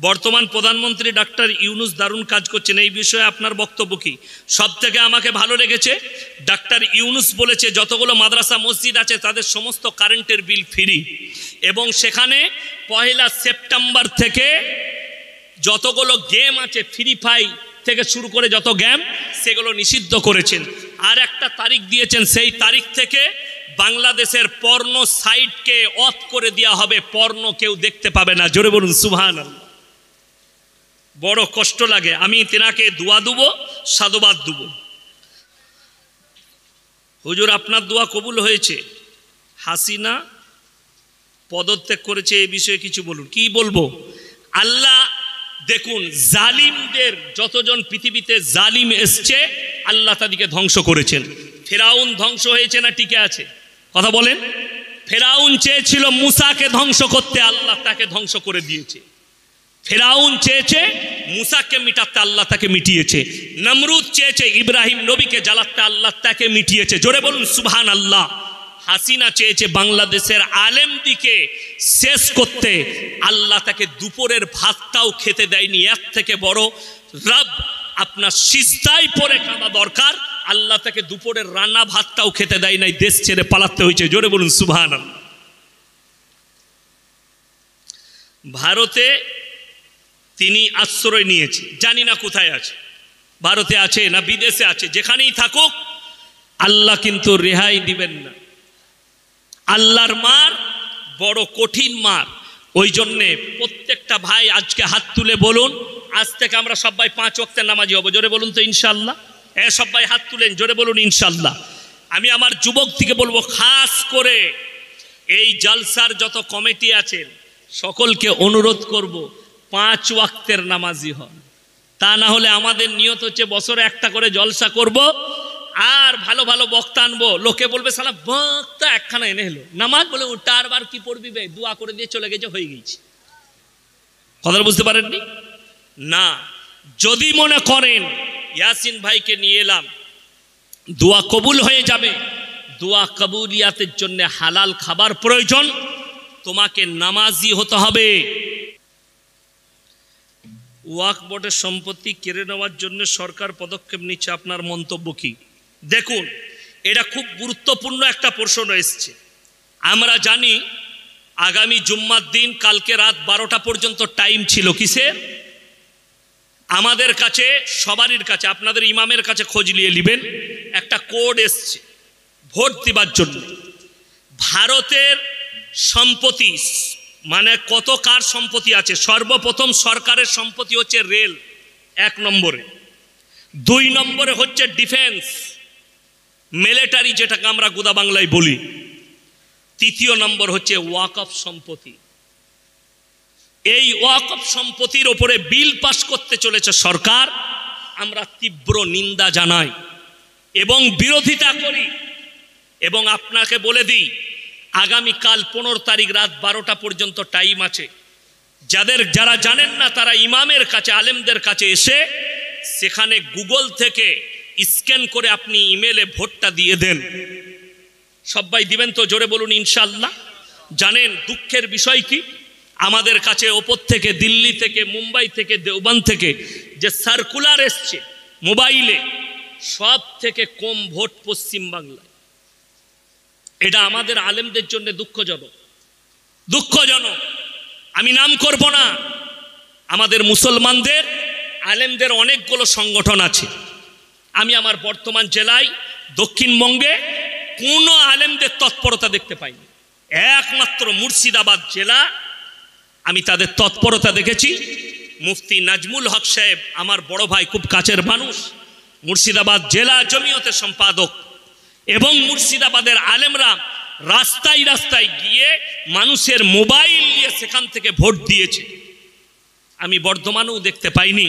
বর্তমান প্রধানমন্ত্রী ডাক্তার ইউনূস দারুণ কাজ করছেন, এই বিষয়ে আপনার বক্তব্য কি? সবথেকে আমাকে ভালো লেগেছে ডাক্তার ইউনূস বলেছে যতগুলো মাদ্রাসা মসজিদ আছে তাদের সমস্ত কারেন্টের বিল ফ্রি, এবং সেখানে 1 সেপ্টেম্বর থেকে যতগুলো গেম আছে ফ্রি ফায়ার থেকে শুরু করে যত গেম সেগুলো নিষিদ্ধ করেছেন। আর একটা তারিখ দিয়েছেন, সেই তারিখ থেকে বাংলাদেশের পর্নো সাইটকে অফ করে দেওয়া হবে, পর্নো কেউ দেখতে পাবে না। জোরে বলুন সুবহানাল্লাহ। বড় কষ্ট লাগে, আমি তেনাকে দোয়া দেব, সাধুবাদ দেব। হুজুর আপনার দোয়া কবুল হয়েছে, হাসিনা পদত্যাগ করেছে, এই বিষয়ে কিছু বলুন। কি বলবো? আল্লাহ দেখুন, জালিমদের যতজন পৃথিবীতে জালিম এসছে আল্লাহ তাদেরকে ধ্বংস করেছেন। ফেরাউন ধ্বংস হয়েছে না টিকে আছে? কথা বলেন। ফেরাউন চেয়েছিল মুসাকে ধ্বংস করতে, আল্লাহ তাকে ধ্বংস করে দিয়েছে। ফেরাউন চেয়েছে মুসাকে মিটাতে, আল্লাহ তাকে মিটিয়েছে। নমরুদ চেয়েছে ইব্রাহিম নবীকে জ্বালাতে, আল্লাহ তাকে মিটিয়েছে। জোরে বলুন সুবহানাল্লাহ। হাসিনা চেয়েছে বাংলাদেশের আলেমদিকে শেষ করতে, আল্লাহ তাকে দুপুরের ভাতটাও খেতে দেয়নি। এর থেকে বড় রব আপনার সিজদায় পড়ে কাঁদা দরকার, আল্লাহ তাকে দুপুরের রান্না ভাতটাও খেতে দেয় নাই, দেশ ছেড়ে পালাতে হয়েছে। জোরে বলুন সুবহানাল্লাহ। ভারতে তিনি আশ্রয় নিয়েছে, জানি না কোথায় আছে, ভারতে আছে না বিদেশে আছে, যেখানেই থাকুক আল্লাহ কিন্তু রেহাই দিবেন না। আল্লাহর মার বড় কঠিন মার। ওই জন্যে প্রত্যেকটা ভাই আজকে হাত তুলে বলুন, আজ থেকে আমরা সবাই 5 ওয়াক্তের নামাজি হব। জোরে বলুন তো ইনশাআল্লাহ। সবাই হাত তুলেন, জোরে বলুন ইনশাআল্লাহ। আমি আমার যুবক থেকে বলবো, খাস করে এই জালসার যত কমিটি আছেন সকলকে অনুরোধ করব 5 ওয়াক্তের নামাজি হন। তা না হলে আমাদের নিয়ত হচ্ছে বছরে একটা করে জলসা করব আর ভালো ভালো বক্তা আনবো, লোকে বলবে সালা বক্তা একখানা এনে হলো, নামাজ বলে ওটা আর বার কি পড়বি বে, দোয়া করে দিয়ে চলে গেছে, হয়ে গেছে। কথাটা বুঝতে পারেননি না? যদি মনে করেন ইয়াসিন ভাইকে নিয়ে এলাম দোয়া কবুল হয়ে যাবে, দোয়া কবুলিয়াতের জন্য হালাল খাবার প্রয়োজন, তোমাকে নামাজি হতে হবে। ওয়াকফ বোর্ডের সম্পত্তি কেড়ে নেওয়ার জন্য সরকার পদক্ষেপ নিচ্ছে, আপনার মন্তব্য কি? দেখুন, এটা খুব গুরুত্বপূর্ণ একটা প্রশ্ন এসছে। আমরা জানি আগামী জুম্মার দিন কালকে রাত 12টা পর্যন্ত টাইম ছিল কিসের? আমাদের কাছে সবারই কাছে, আপনাদের ইমামের কাছে খোঁজ নিয়ে নেবেন, একটা কোড এসছে ভোট দিবার জন্য। ভারতের সম্পত্তি মানে কত কার সম্পত্তি আছে? সর্বপ্রথম সরকারের সম্পত্তি হচ্ছে রেল 1 নম্বরে, 2 নম্বরে হচ্ছে ডিফেন্স মিলিটারি, যেটাকে আমরা গোদা বাংলায় বলি, 3য় নম্বর হচ্ছে ওয়াকফ সম্পত্তি। এই ওয়াকফ সম্পত্তির ওপরে বিল পাস করতে চলেছে সরকার। আমরা তীব্র নিন্দা জানাই এবং বিরোধিতা করি। এবং আপনাকে বলে দিই, আগামীকাল 15 তারিখ রাত 12টা পর্যন্ত টাইম আছে। যারা জানেন না তারা ইমামের কাছে, আলেমদের কাছে এসে সেখানে গুগল থেকে স্ক্যান করে আপনি ইমেলে ভোটটা দিয়ে দেন। সবাই দিবেন তো? জোরে বলুন ইনশাআল্লাহ। জানেন দুঃখের বিষয় কি? আমাদের কাছে ওপর থেকে, দিল্লি থেকে, মুম্বাই থেকে, দেওবন্দ থেকে যে সার্কুলার এসছে মোবাইলে, সব থেকে কম ভোট পশ্চিম বাংলায়। এটা আমাদের আলেমদের জন্য দুঃখজনক। আমি নাম করব না। আমাদের মুসলমানদের আলেমদের অনেকগুলো সংগঠন আছে। আমি আমার বর্তমান জেলায় দক্ষিণবঙ্গে কোনো আলেমদের তৎপরতা দেখতে পাইনি। একমাত্র মুর্শিদাবাদ জেলা আমি তাদের তৎপরতা দেখেছি। মুফতি নাজমুল হক সাহেব আমার বড় ভাই, খুব কাছের মানুষ, মুর্শিদাবাদ জেলা জমিয়তের সম্পাদক, এবং মুর্শিদাবাদের আলেমরা রাস্তায় রাস্তায় গিয়ে মানুষের মোবাইল নিয়ে সেখান থেকে ভোট দিয়েছে। আমি বর্ধমানেও দেখতে পাইনি,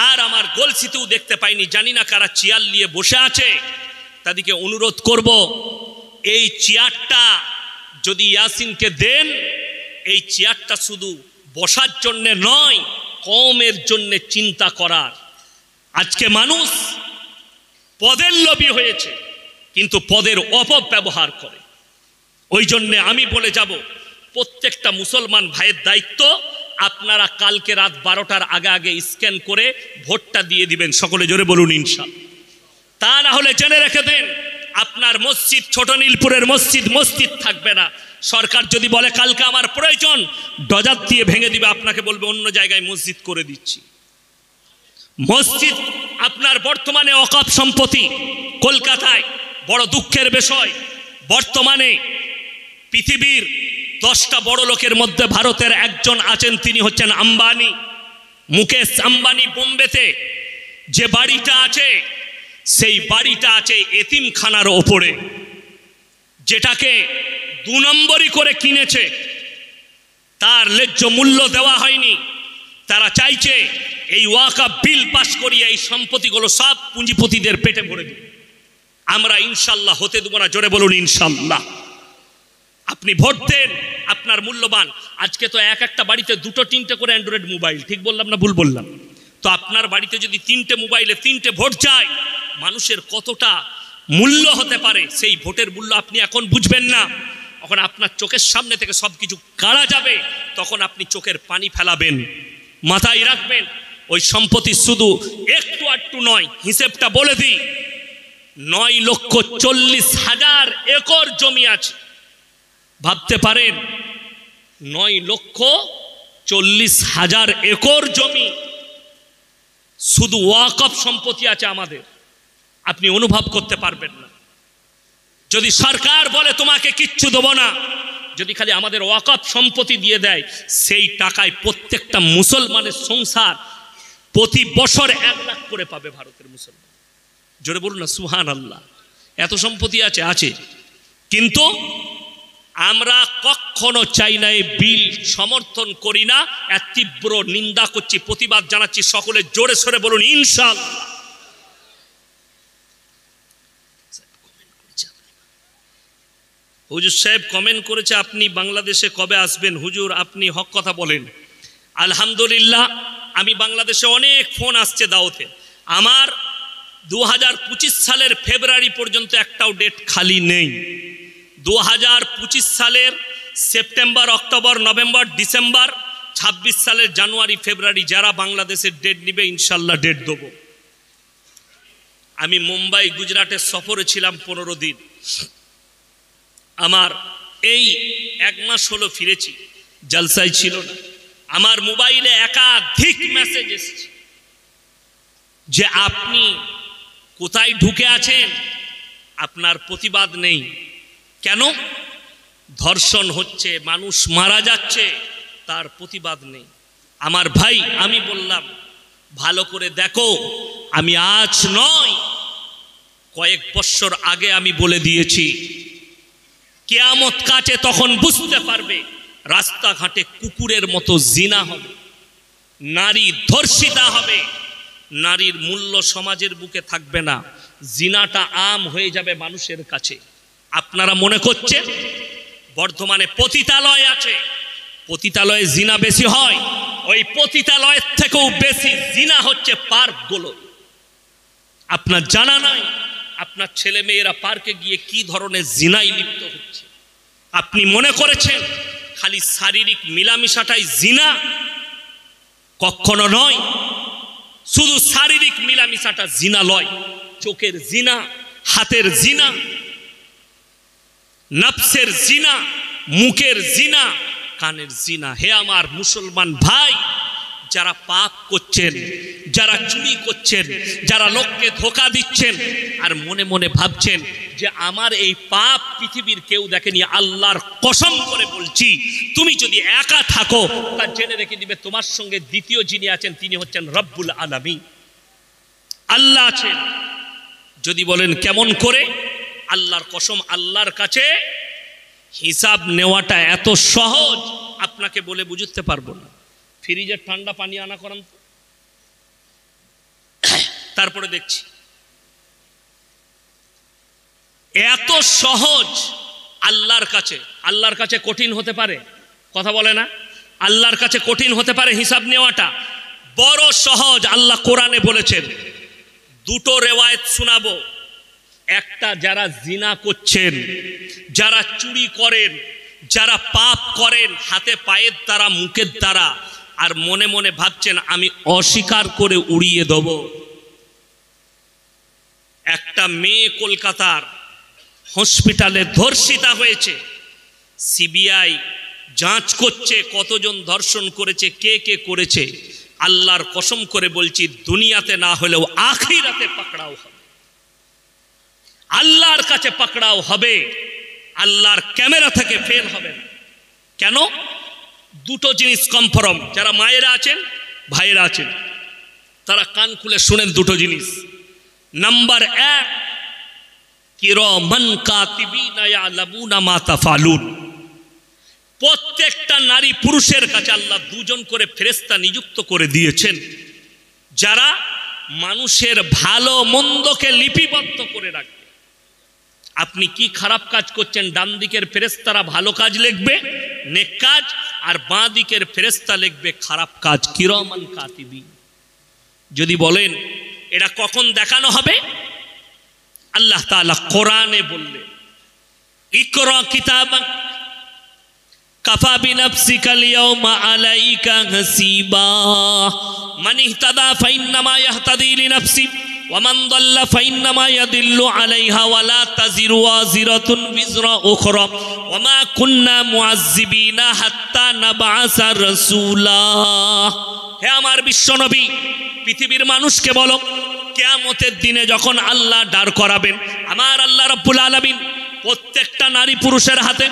আর আমার গলসিতেও দেখতে পাইনি। জানি না কারা চেয়ার নিয়ে বসে আছে। তাদেরকে অনুরোধ করব, এই চেয়ারটা যদি ইয়াসিনকে দেন, এই চেয়ারটা শুধু বসার জন্যে নয়, কওমের জন্যে চিন্তা করার। আজকে মানুষ পদের লোভী হয়েছে, কিন্তু পদের অপব্যবহার করে। ওই জন্যে আমি বলে যাব, প্রত্যেকটা মুসলমান ভাইয়ের দায়িত্ব আপনারা কালকে রাত 12টার আগে আগে স্ক্যান করে ভোটটা দিয়ে দিবেন। সকলে জোরে বলুন ইনশাআল্লাহ। তা না হলে জেনে রেখে দেন, আপনার মসজিদ ছোট নীলপুরের মসজিদ থাকবে না। সরকার যদি বলে কালকে আমার প্রয়োজন, ডজার দিয়ে ভেঙে দিবে, আপনাকে বলবে অন্য জায়গায় মসজিদ করে দিচ্ছি। মসজিদ আপনার বর্তমানে ওয়াকফ সম্পত্তি। কলকাতায় বড় দুঃখের বিষয়, বর্তমানে পৃথিবীর 10টা বড় লোকের মধ্যে ভারতের একজন আছেন, তিনি হচ্ছেন আম্বানি, মুকেশ আম্বানি। বোম্বেতে যে বাড়িটা আছে, সেই বাড়িটা আছে এতিমখানার ওপরে, যেটাকে 2 নম্বরই করে কিনেছে, তার ন্যায্য মূল্য দেওয়া হয়নি। তারা চাইছে এই ওয়াকফ বিল পাস করিয়ে এই সম্পত্তিগুলো সব পুঁজিপতিদের পেটে ভরে দিবে। আমরা ইনশাল্লাহ হতে দেব না। জোরে বলুন ইনশাল্লাহ। আপনি ভোট দেন, আপনার মূল্যবান। আজকে তো একটা বাড়িতে 2-3টে করে অ্যান্ড্রয়েড মোবাইল, ঠিক বললাম না ভুল বললাম? তো আপনার বাড়িতে যদি 3টে মোবাইলে 3টে ভোট যায়, মানুষের কতটা মূল্য হতে পারে, সেই ভোটের মূল্য আপনি এখন বুঝবেন না। তখন আপনার চোখের সামনে থেকে সব কিছু কাড়া যাবে, তখন আপনি চোখের পানি ফেলাবেন। মাথায় রাখবেন, ওই সম্পত্তি শুধু একটু আটটু নয়, হিসেবটা বলে দিই, 9,40,000 একর জমি আছে। ভাবতে পারেন, 9,40,000 একর জমি শুধু ওয়াকফ সম্পত্তি আছে আমাদের। আপনি অনুভব করতে পারবেন না। যদি সরকার বলে তোমাকে কিচ্ছু দেব না, যদি খালি আমাদের ওয়াকফ সম্পত্তি দিয়ে দেয়, সেই টাকায় প্রত্যেকটা মুসলমানের সংসার প্রতি বছর 1 লাখ করে পাবে ভারতের মুসলমান। জোরে বলুন না সুবহানাল্লাহ। এত সম্পত্তি আছে। কিন্তু আমরা কখনো চাই না, এই বিল সমর্থন করি না, এর তীব্র নিন্দা করছি, প্রতিবাদ জানাচ্ছি। সকলে জোরে সোরে বলুন ইনশাআল্লাহ। হুজুর সাহেব কমেন্ট করেছে, আপনি বাংলাদেশে কবে আসবেন? হুজুর আপনি হক কথা বলেন। আলহামদুলিল্লাহ, আমি বাংলাদেশে অনেক ফোন আসছে দাওয়াতে। আমার 2025 সালের ফেব্রুয়ারি পর্যন্ত একটাও ডেট খালি নেই। 2025 সালের সেপ্টেম্বর, অক্টোবর, নভেম্বর, ডিসেম্বর, 26 সালের জানুয়ারি, ফেব্রুয়ারি, যারা বাংলাদেশের ডেট নিবে ইনশাল্লাহ ডেট দেবো। আমি মুম্বাই, গুজরাটের সফরে ছিলাম 15 দিন। আমার এই 1 মাস হলো ফিরেছি, জলসায় ছিল না। আমার মোবাইলে একাধিক মেসেজ এসেছে যে আপনি কোথায় ঢুকে আছেন, আপনার প্রতিবাদ নেই কেন? ধর্ষণ হচ্ছে, মানুষ মারা যাচ্ছে, তার প্রতিবাদ নেই। আমার ভাই, আমি বললাম ভালো করে দেখো, আমি আজ নয়, কয়েক বছর আগে আমি বলে দিয়েছি, কিয়ামত কাছে তখন বুঝতে পারবে, রাস্তাঘাটে কুকুরের মতো জিনা হবে, নারী ধর্ষিতা হবে, নারীর মূল্য সমাজের বুকে থাকবে না, জিনাটা আম হয়ে যাবে মানুষের কাছে। আপনারা মনে করছেন বর্ধমানে পতিতালয় আছে, পতিতালয়ে জিনা বেশি হয়? ওই পতিতালয়ের থেকেও বেশি জিনা হচ্ছে পার্কগুলো। আপনার জানা নাই আপনার ছেলে মেয়েরা পার্কে গিয়ে কি ধরনের জিনায় লিপ্ত হচ্ছে? আপনি মনে করেছেন খালি শারীরিক মিলামিশাটাই জিনা? কখনো নয়। শুধু শারীরিক মিলামিশাটা জিনা লয়, চোখের জিনা, হাতের জিনা, নফসের জিনা, মুখের জিনা, কানের জিনা। হে আমার মুসলমান ভাই, যারা পাপ করছেন, যারা চুরি করছেন, যারা লোককে ধোঁকা দিচ্ছেন, আর মনে মনে ভাবছেন যে আমার এই পাপ পৃথিবীর কেউ দেখেনি, আল্লাহর কসম করে বলছি, তুমি যদি একা থাকো, তা জেনে রেখে দিবে তোমার সঙ্গে দ্বিতীয় যিনি আছেন তিনি হচ্ছেন রব্বুল আলামিন, আল্লাহ আছেন। যদি বলেন কেমন করে, আল্লাহর কসম, আল্লাহর কাছে হিসাব নেওয়াটা এত সহজ, আপনাকে বলে বুঝতে পারবো না। ফ্রিজের ঠান্ডা পানি আনা করান, তারপরে দেখছি এত সহজ আল্লাহর কাছে। আল্লাহর কাছে কঠিন হতে পারে? কথা বলে না, আল্লাহর কাছে কঠিন হতে পারে হিসাব নেওয়াটা? বড় সহজ। আল্লাহ কোরআনে বলেছেন, দুটো রেওয়ায়েত শোনাবো। একটা, যারা জিনা করছেন, যারা চুরি করেন, যারা পাপ করেন হাতে পায়ের দ্বারা, মুখের দ্বারা, আর মনে মনে ভাবছেন আমি অস্বীকার করে উড়িয়ে দেব। একটা মেয়ে কলকাতার হসপিটালে ধর্ষিতা হয়েছে, সিবিআই যাঞ্চ করছে কতজন ধর্ষণ করেছে, কে কে করেছে। আল্লাহর কসম করে বলছি, দুনিয়াতে না হলেও আখিরাতে পাকড়াও হবে, আল্লাহর কাছে পাকড়াও হবে, আল্লাহর ক্যামেরা থেকে ফেল হবে না। কেন? দুটো জিনিস কনফার্ম। যারা মায়েরা আছেন, ভাইয়েরা আছেন, তারা কান খুলে শুনেন দুটো জিনিস। নাম্বার 1, কিরামান কাতিবিনা ইয়ালামুনা মা তাফালুন। প্রত্যেকটা নারী পুরুষের কাছে আল্লাহ দুজন করে ফেরেশতা নিযুক্ত করে দিয়েছেন, যারা মানুষের ভালো মন্দকে লিপিবদ্ধ করে রাখবে। আপনি কি খারাপ কাজ করছেন, ডান দিকের ফেরেশতারা ভালো কাজ লিখবে, নেক কাজ, আর বাঁ দিকের ফেরেশতা লিখবে খারাপ কাজ, কিরামান কাতিবিন। যদি বলেন এটা কখন দেখানো হবে, আল্লাহ তাআলা কোরআনে বললেন, ইকরা কিতাবাক কাফা বিনাফসিকা আল-ইয়াওমা আলাইকা হাসিবা মান ইহতাদা ফাইন্নামা ইয়াহতাদি লিনাফসি ওয়া মান দাল্লা ফাইন্নামা ইয়াদিল্লু আলাইহা ওয়া লা তাজিরু ওয়াজিরাতুন বিজরা উখরা ওয়া মা কুন্না মুআযযিবিনা হাত্তা নাবআসা রাসূলা। হে আমার বিশ্বনবী, পৃথিবীর মানুষকে বলো, কিয়ামতের দিনে যখন আল্লাহ দাঁড় করাবেন, আমার আল্লাহ রাব্বুল আলামিন প্রত্যেকটা নারী পুরুষের হাতে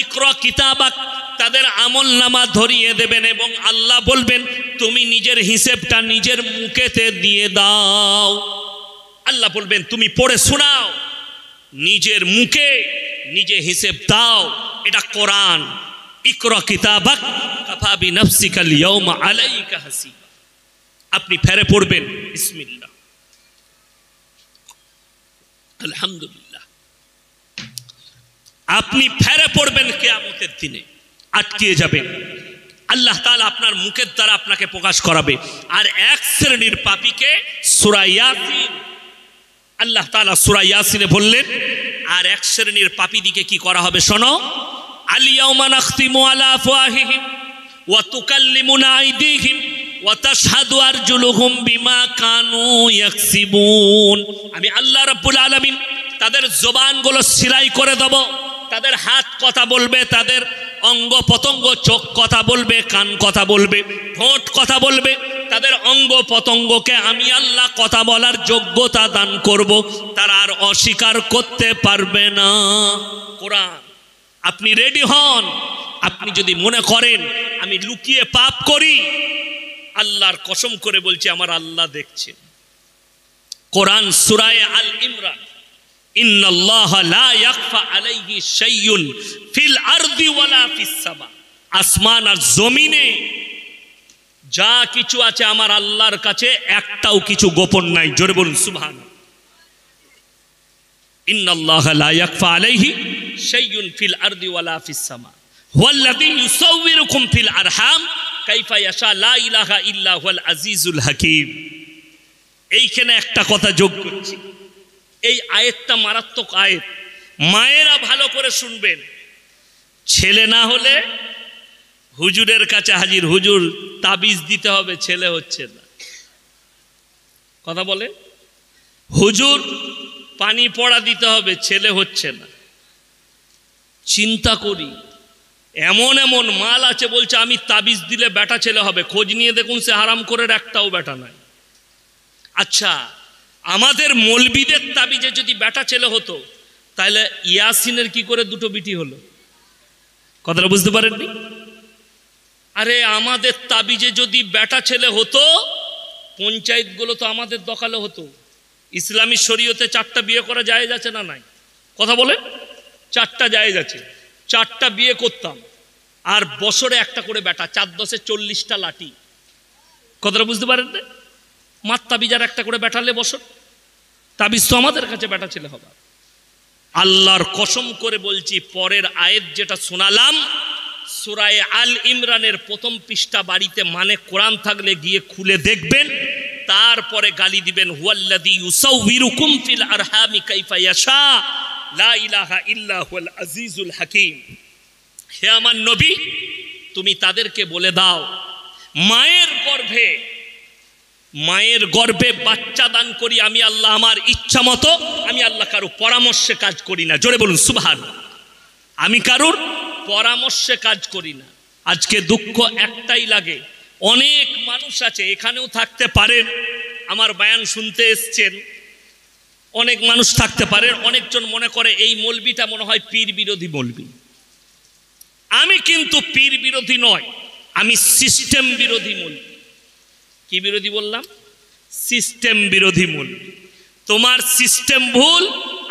ইকরা কিতাবাক, তাদের আমলনামা ধরিয়ে দেবেন এবং আল্লাহ বলবেন তুমি নিজের হিসেবটা নিজের মুখেতে দিয়ে দাও। আল্লাহ বলবেন তুমি পড়ে শোনাও, নিজের মুখে নিজে হিসেব দাও। এটা কোরআন। ইকরা কিতাবাক কাফা বিনাফসিকা আল-ইয়াওমা আলাইকা হাসিবা। আপনি ফেরে পড়বেন বিসমিল্লাহ, আলহামদুলিল্লাহ। আপনি ফেরে পড়বেন কিয়ামতের দিনে, আটকিয়ে যাবেন। আল্লাহ তাআলা আপনার মুখের দ্বারা আপনাকে প্রকাশ করাবে। আর এক শ্রেণীর পাপীকে সূরা ইয়াসিন, আল্লাহ তাআলা সূরা ইয়াসিনে বললেন, আর এক শ্রেণীর পাপীদিকে কি করা হবে শোনো, আল ইয়াওমা নাখতিমু আলা আফওয়াহিহিম ওয়া তুকাল্লিমুনা আইদিহিম ওয়া তাশহাদু আরজুলুহুম বিমা কানু ইয়াকসিবুন। আমি আল্লাহ রাব্বুল আলামিন তাদের জবানগুলো সিলাই করে দেব, তাদের হাত কথা বলবে, তাদের অঙ্গ পতঙ্গ, চোখ কথা বলবে, কান কথা বলবে, ঠোঁট কথা বলবে, তাদের অঙ্গ পতঙ্গকে আমি আল্লাহ কথা বলার যোগ্যতা দান করব, তারা আর অস্বীকার করতে পারবে না। কোরআন। আপনি রেডি হন। আপনি যদি মনে করেন আমি লুকিয়ে পাপ করি, আল্লাহর কসম করে বলছি আমার আল্লাহ দেখছেন। কোরআন সূরা আল ইমরান, ইন্নাল্লাহা লা ইয়াখফা আলাইহি শাইউন ফিল আরদি ওয়ালা ফিস সামা। আসমান আর জমিনে যা কিছু আছে আমার আল্লাহর কাছে একটাও কিছু গোপন নাই। জোরে বলুন সুবহানাল্লাহ। ইন্নাল্লাহা লা ইয়াখফা আলাইহি শাইউন ফিল আরদি ওয়ালা ফিস সামা হুয়াল্লাযী ইউসাউবিরুকুম ফিল আরহাম কাইফা ইয়াশা লা ইলাহা ইল্লা হুয়াল আজিজুল হাকীম। এইখানে একটা কথা যোগ করছি, এই আয়াতটা মারাত্মক আয়াত। মায়েরা ভালো করে শুনবেন। ছেলে না হলে হুজুরের কাছে হাজির, হুজুর তাবিজ দিতে হবে, ছেলে হচ্ছে না। কথা বলে, হুজুর পানি পড়া দিতে হবে, ছেলে হচ্ছে না। চিন্তা করি, এমন এমন মাল আছে বলছে আমি তাবিজ দিলে বেটা ছেলে হবে। খোঁজ নিয়ে দেখুন সে হারাম করে একটাও বেটা নাই। আচ্ছা, আমাদের মৌলবীদের তাবিজে যদি বেটা ছেলে হতো, তাহলে ইয়াসিনের কি করে দুটো বিটি হলো? কথাটা বুঝতে পারেননি? আরে আমাদের তাবিজে যদি বেটা ছেলে হতো, পঞ্চায়েতগুলো তো আমাদের দখলে হতো। ইসলামী শরীয়তে 4টা বিয়ে করা জায়েজ আছে না নাই? কথা বলে 4টা জায়েজ আছে। 4টা বিয়ে করতাম, আর বছরে একটা করে বেটা, 4 10 40টা লাঠি। কথাটা বুঝতে পারেন না? মার তাবিজ আর একটা করে বেটালে বছর, তাবিজ তো আমাদের কাছে বেটা ছেলে হবে। আল্লাহর কসম করে বলছি, পরের আয়াত যেটা শোনালাম সূরা আল ইমরানের 1ম পৃষ্ঠা, বাড়িতে মানে কোরআন থাকলে গিয়ে খুলে দেখবেন, তারপরে গালি দিবেন, হুয়াল্লাযী ইউসাউবিরুকুম ফিল আরহামি কাইফা ইয়াশা লা ইলাহা ইল্লা হুয়াল আজিজুল হাকীম। হে আমার নবী, তুমি তাদেরকে বলে দাও মায়ের গর্ভে বাচ্চা দান করি আমি আল্লাহ আমার ইচ্ছা মতো, আমি আল্লাহ কারো পরামর্শে কাজ করি না। জোরে বলুন সুবহানাল্লাহ। আমি কারোর পরামর্শে কাজ করি না। আজকে দুঃখ একটাই লাগে, অনেক মানুষ আছে, এখানেও থাকতে পারেন, আমার বয়ান শুনতে এসছেন, অনেক মানুষ থাকতে পারেন, অনেকজন মনে করে এই মৌলবিটা মনে হয় পীর বিরোধী মৌলবি। আমি কিন্তু পীর বিরোধী নয়, আমি সিস্টেম বিরোধী মৌলবি। কি বিরোধী বললাম? সিস্টেম বিরোধী মৌলবি। তোমার সিস্টেম ভুল,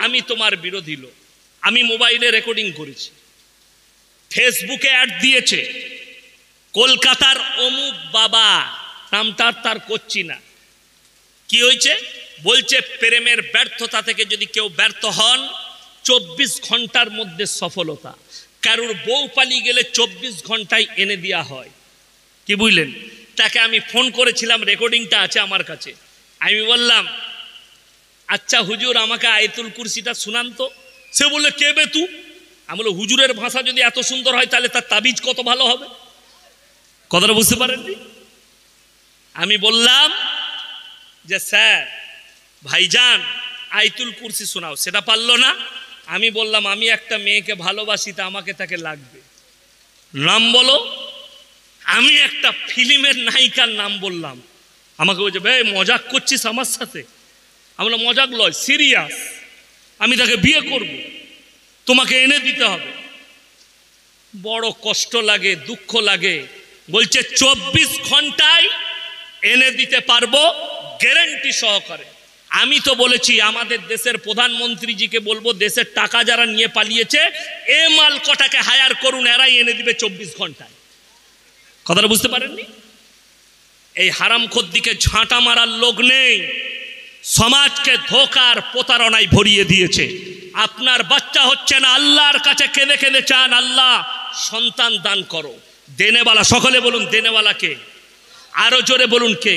আমি তোমার বিরোধী লোক। আমি মোবাইলে রেকর্ডিং করেছি, ফেসবুকে অ্যাড দিয়েছে, কলকাতার অমুক বাবা, নামটা তার করছি না, কি হয়েছে বলছে, প্রেমের ব্যর্থতা থেকে যদি কেউ ব্যর্থ হন 24 ঘন্টার মধ্যে সফলতা, কারোর বউ পালিয়ে গেলে 24 ঘন্টায় এনে দেওয়া হয়। কি বুঝলেন? তাকে আমি ফোন করেছিলাম, রেকর্ডিংটা আছে আমার কাছে। আমি বললাম, আচ্ছা হুজুর আমাকে আয়াতুল কুরসিটা শুনান তো। সে বললে, কে বে তু? আমি বললাম, হুজুরের ভাষা যদি এত সুন্দর হয় তাহলে তার তাবিজ কত ভালো হবে। কথাটা বুঝতে পারেননি? আমি বললাম যে স্যার ভাইজান আয়াতুল কুরসি শোনাও, সেটা পারলো না। আমি বললাম, আমি একটা মেয়েকে ভালোবাসি, তা আমাকে তাকে লাগবে, নাম বলো। আমি একটা ফিল্মের নায়িকার নাম বললাম, আমাকে বলছে, ভাই মজাক করছিস আমার সাথে? আমি বললাম, মজাক লয়, সিরিয়াস, আমি তাকে বিয়ে করব, তোমাকে এনে দিতে হবে। বড় কষ্ট লাগে, দুঃখ লাগে। বলছে 24 ঘন্টায় এনে দিতে পারবো, গ্যারান্টি সহকারে। আমি তো বলেছি আমাদের দেশের প্রধানমন্ত্রীজিকে বলবো, দেশের টাকা যারা নিয়ে পালিয়েছে এ মাল কটাকে হায়ার করুন, এরাই এনে দিবে 24 ঘন্টায়। কথাটা বুঝতে পারেননি? এই হারামখোর দিকে ঝাঁটা মারার লোক নেই, সমাজকে ধোঁকার প্রতারণায় ভরিয়ে দিয়েছে। আপনার বাচ্চা হচ্ছে না, আল্লাহর কাছে কেঁদে কেঁদে চান, আল্লাহ সন্তান দান করো। দেনেওয়ালা, সকলে বলুন দেনেওয়ালা কে? আরো জোরে বলুন কে?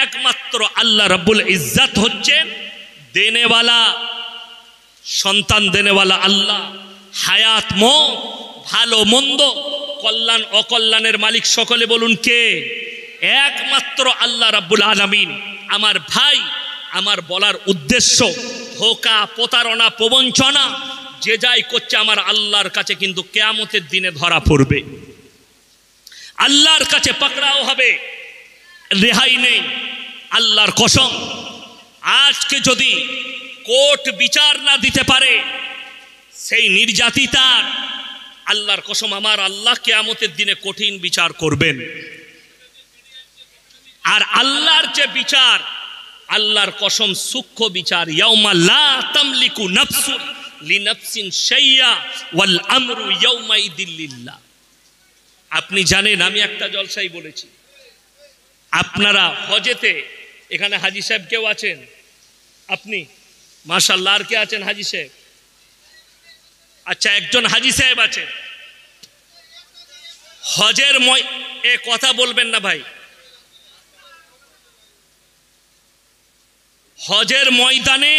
একমাত্র আল্লাহ রাব্বুল ইজ্জত হচ্ছেন দেনেওয়ালা, সন্তান দেনেওয়ালা আল্লাহ। হায়াত মত, ভালো মন্দ, কল্যাণ অকল্যাণের মালিক সকলে বলুন কে? একমাত্র আল্লাহ রাব্বুল আলামিন। আমার ভাই, আমার বলার উদ্দেশ্য, ধোঁকা প্রতারণা প্রবঞ্চনা যে যাই করছে আমার আল্লাহর কাছে কিন্তু কিয়ামতের দিনে ধরা পড়বে, আল্লাহর কাছে পাকড়াও হবে, রেহাই নেই। আল্লাহর কসম, আজকে যদি কোর্ট বিচার না দিতে পারে সেই নির্যাতিতার, আল্লাহর কসম আমার আল্লাহ কিয়ামতের দিনে কঠিন বিচার করবেন। আর আল্লাহর যে বিচার, আল্লাহর কসম সূক্ষ্ম বিচার। ইয়াউমা লা তামলিকু নাফসুন লিনাফসিন শাইয়া ওয়াল আমরু ইয়াউমাইদিল লিল্লাহ। আপনি জানেন, আমি একটা জলসাই বলেছি, আপনারা হজেতে, এখানে হাজী সাহেব কেউ আছেন? আপনি মাশাআল্লাহ, আর কে আছেন হাজী সাহেব? আচ্ছা, একজন হাজী সাহেব আছেন। হজের এ কথা বলবেন না ভাই। হজের ময়দানে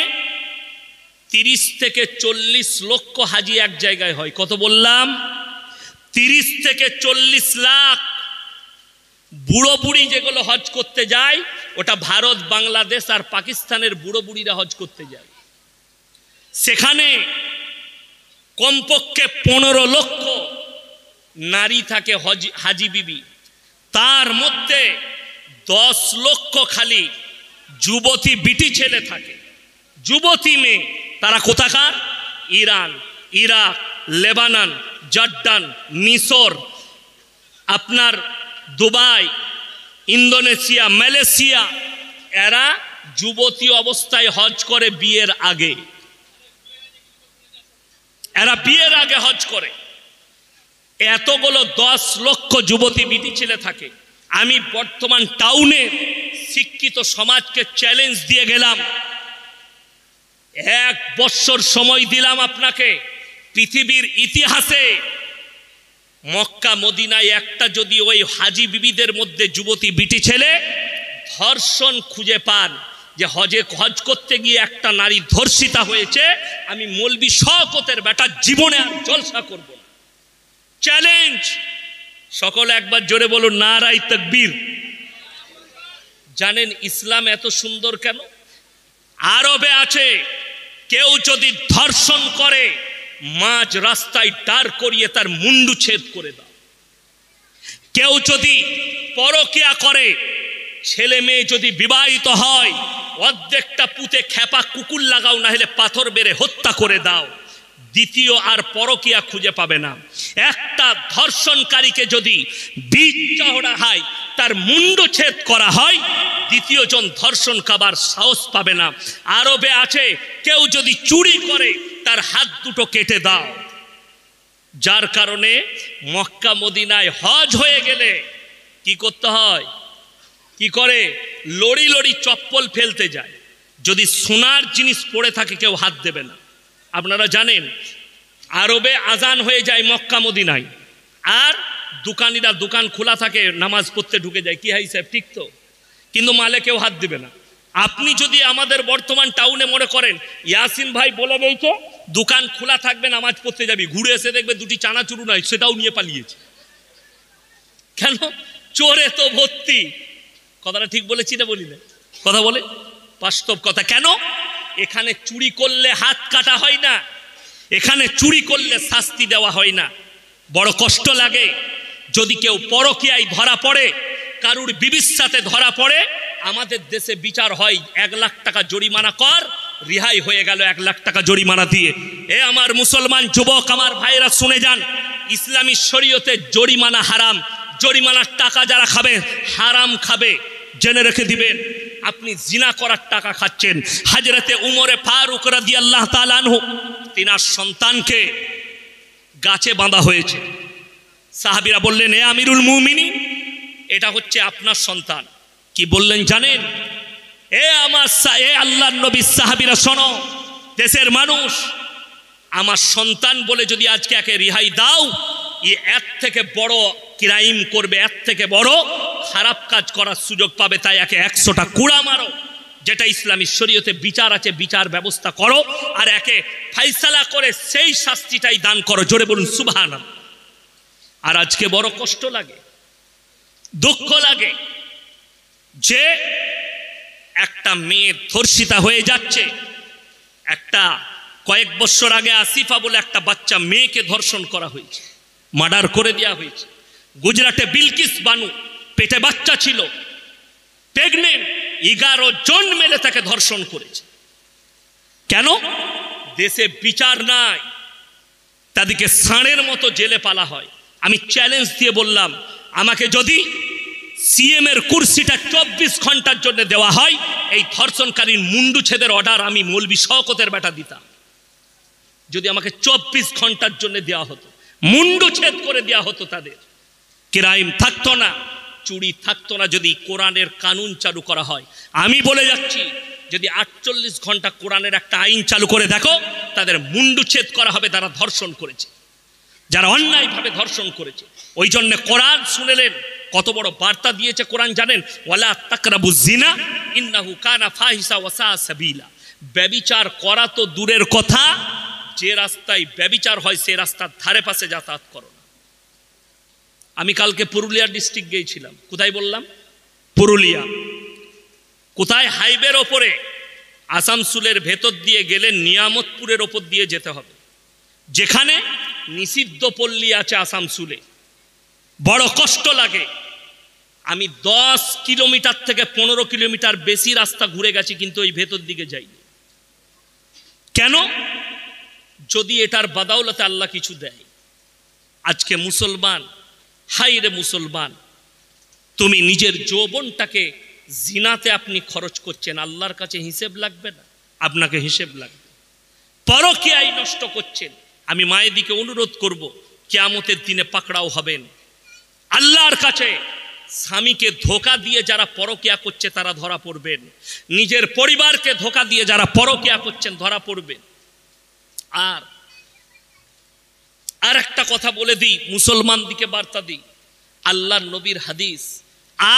30 থেকে 40 লক্ষ হাজি এক জায়গায় হয়। কত বললাম? 30 থেকে 40 লাখ। বুড়ো বুড়ি যেগুলো হজ করতে যায়, ওটা ভারত, বাংলাদেশ আর পাকিস্তানের বুড়ো বুড়িরা হজ করতে যায়। সেখানে কমপক্ষে 15 লক্ষ নারী থাকে হাজি বিবি, তার মধ্যে 10 লক্ষ খালি যুবতী বিটি ছেলে থাকে, যুবতী মেয়ে। তারা কোথাকার? ইরান, ইরাক, লেবানন, জর্ডান, মিশর, আপনার দুবাই, ইন্দোনেশিয়া, মালয়েশিয়া। এরা যুবতী অবস্থায় হজ করে বিয়ের আগে, এরা বিয়ের আগে হজ করে। এতগুলো 10 লক্ষ যুবতী বিটি ছেলে থাকে। আমি বর্তমান টাউনে শিক্ষিত সমাজকে চ্যালেঞ্জ দিয়ে গেলাম, 1 বছর সময় দিলাম আপনাকে, পৃথিবীর ইতিহাসে মক্কা মদিনায় একটা যদি ওই হাজি বিবিদের মধ্যে যুবতী বিটি ছেলে ধর্ষণ খুঁজে পান, যে হজ করতে গিয়ে একটা নারী ধর্ষিতা হয়েছে, আমি মৌলবি শওকতের বেটা জীবনে আর জলসা করব না। চ্যালেঞ্জ, সকলে একবার জোরে বলুন নারায়ে তাকবীর। জানেন ইসলাম এত সুন্দর কেন? আরবে আছে কেউ যদি ধর্ষণ করে মাঝ রাস্তায় দাঁড় করিয়ে তার মুন্ডু ছেদ করে দাও। কেউ যদি পরকিয়া করে, ছেলে মেয়ে যদি বিবাহিত হয়, অর্ধেকটা পুঁতে খেপা কুকুর লাগাও, না হলে পাথর বেড়ে হত্যা করে দাও। দ্বিতীয় আর পরকিয়া খুঁজে পাবে না। একটা ধর্ষণকারীকে যদি বীজ চওড়া হয়, তার মুন্ডু ছেদ করা হয়, দ্বিতীয় জন ধর্ষণ খাবার সাহস পাবে না। আরবে আছে কেউ যদি চুরি করে তার হাত দুটো কেটে দাও। যার কারণে মক্কা মদিনায় হজ হয়ে গেলে কি করতে হয়? কি করে? লড়ি লড়ি চপ্পল ফেলতে যায়। যদি সোনার জিনিস পড়ে থাকে কেউ হাত দেবে না। আপনারা জানেন আরবে আজান হয়ে যায় মক্কা মদিনায়, আর দোকানিরা দোকান খোলা থাকে, নামাজ পড়তে ঢুকে যায়। কি হাই সাহেব, ঠিক তো? কিন্তু মালে কেউ হাত দিবে না। আপনি যদি আমাদের বর্তমান টাউনে মনে করেন ইয়াসিন ভাই বলে গেছে দোকান খোলা থাকবে, নামাজ পড়তে যাবি, ঘুরে এসে দেখবে দুটি চানাচুরু নাই, সেটাও নিয়ে পালিয়েছে। কেন? চোরে তো ভর্তি। কথাটা ঠিক বলেছি না বলি না? কথা বলে বাস্তব কথা। কেন? এখানে চুরি করলে হাত কাটা হয় না, এখানে চুরি করলে শাস্তি দেওয়া হয় না। বড় কষ্ট লাগে যদি কেউ পরকীয়ায় ধরা পড়ে, কারুর বিবির সাথে ধরা পড়ে। আমাদের দেশে বিচার হয় 1 লাখ টাকা জরিমানা কর, রিহাই হয়ে গেল 1 লাখ টাকা জরিমানা দিয়ে। এ আমার মুসলমান যুবক, আমার ভাইরা শুনে যান, ইসলামী শরীয়তে জরিমানা হারাম। জরিমানার টাকা যারা খাবে হারাম খাবে, জেনে রেখে দিবেন। আপনি জিনা করার টাকা খাচ্ছেন। হযরতে উমরে ফারুক রাদিয়াল্লাহু তাআলা আনহু, তিনার সন্তানকে গাছে বাঁধা হয়েছে। সাহাবীরা বললেন, এ আমিরুল মুমিনিন, এটা হচ্ছে আপনার সন্তান। কি বললেন জানেন? এ আল্লাহর নবী, সাহাবীরা শোনো, দেশের মানুষ, আমার সন্তান বলে যদি আজকে একে রিহাই দাও, এর থেকে বড় ক্রাইম করবে, এর থেকে বড় খারাপ কাজ করার সুযোগ পাবে। তাই একে 100টা কুড়া মারো, যেটা ইসলামী শরীয়তে বিচার আছে, বিচার ব্যবস্থা করো, আর একে ফাইসালা করে সেই শাস্তিটাই দান করো। জোরে বলুন সুবহানাল্লাহ। আর আজকে বড় কষ্ট লাগে, দুঃখ লাগে যে একটা মেয়ে ধর্ষিতা হয়ে যাচ্ছে। একটা কয়েক বছর আগে আসিফা বলে একটা বাচ্চা মেয়েকে ধর্ষণ করা হয়েছে, মার্ডার করে দেওয়া হয়েছে। গুজরাটে বিলকিস বানু, পেটে বাচ্চা ছিল, প্রেগনেন্ট, 11 জন মিলে তাকে ধর্ষণ করেছে। কেন? দেশে বিচার নাই, তাদেরকে ষাঁড়ের মতো জেলে পালা হয়। আমি চ্যালেঞ্জ দিয়ে বললাম, আমাকে যদি সিএম এর কুর্সিটা 24 ঘন্টার জন্য দেওয়া হয়, এই ধর্ষণকারীর মুন্ডু ছেদের অর্ডার আমি মৌলভী শওকতের বেটা দিতাম। যদি আমাকে 24 ঘন্টার জন্য দেওয়া হতো, মুন্ডু ছেদ করে দেওয়া হতো, তাদের ক্রাইম থাকতো না, চুরি থাকতো না। যদি কোরআনের কানুন চালু করা হয়, আমি বলে যাচ্ছি, যদি 48 ঘন্টা কোরআনের একটা আইন চালু করে দেখো, তাদের মুন্ডু ছেদ করা হবে যারা ধর্ষণ করেছে, যারা অন্যায়ভাবে ধর্ষণ করেছে। ওই জন্য কোরআন শুনেলেন, কত বড় বার্তা দিয়েছে কোরআন জানেন? ওয়ালা তাকরাবুজ জিনা ইন্নাহু কানা ফাহিশা ওয়া সা সাবিলা। ব্যভিচার করা তো দূরের কথা, যে রাস্তায় ব্যভিচার হয় সে রাস্তার ধারে পাশে যাতায়াত করো না। আমি কালকে পুরুলিয়া ডিস্ট্রিক্ট গিয়েছিলাম। কোথায় বললাম? পুরুলিয়া। কোথায়? হাইওয়ের ওপরে, আসানসোলের ভেতর দিয়ে গেলে নিয়ামতপুরের ওপর দিয়ে যেতে হবে, যেখানে নিষিদ্ধ পল্লী আছে আসানসোলে। বড় কষ্ট লাগে। আমি 10 কিলোমিটার থেকে 15 কিলোমিটার বেশি রাস্তা ঘুরে গেছি, কিন্তু ওই ভেতর দিকে যাইনি। কেন? যদি এটার বাদাউলতে আল্লাহ কিছু দেয়। আজকে মুসলমান, হাই রে মুসলমান, তুমি নিজের যৌবনটাকে জিনাতে আপনি খরচ করছেন, আল্লাহর কাছে হিসেব লাগবে না? আপনাকে হিসেব লাগবে। পরকীয়ায় নষ্ট করছেন। আমি মায়ের দিকে অনুরোধ করব, কিয়ামতের দিনে পাকড়াও হবেন আল্লাহর কাছে। স্বামীকে ধোঁকা দিয়ে যারা পরকীয়া করছে তারা ধরা পড়বেন, নিজের পরিবারকে ধোঁকা দিয়ে যারা পরকীয়া করছেন ধরা পড়বেন। আর একটা কথা বলে দিই, মুসলমান দিকে বার্তা দিই, আল্লাহর নবীর হাদিস,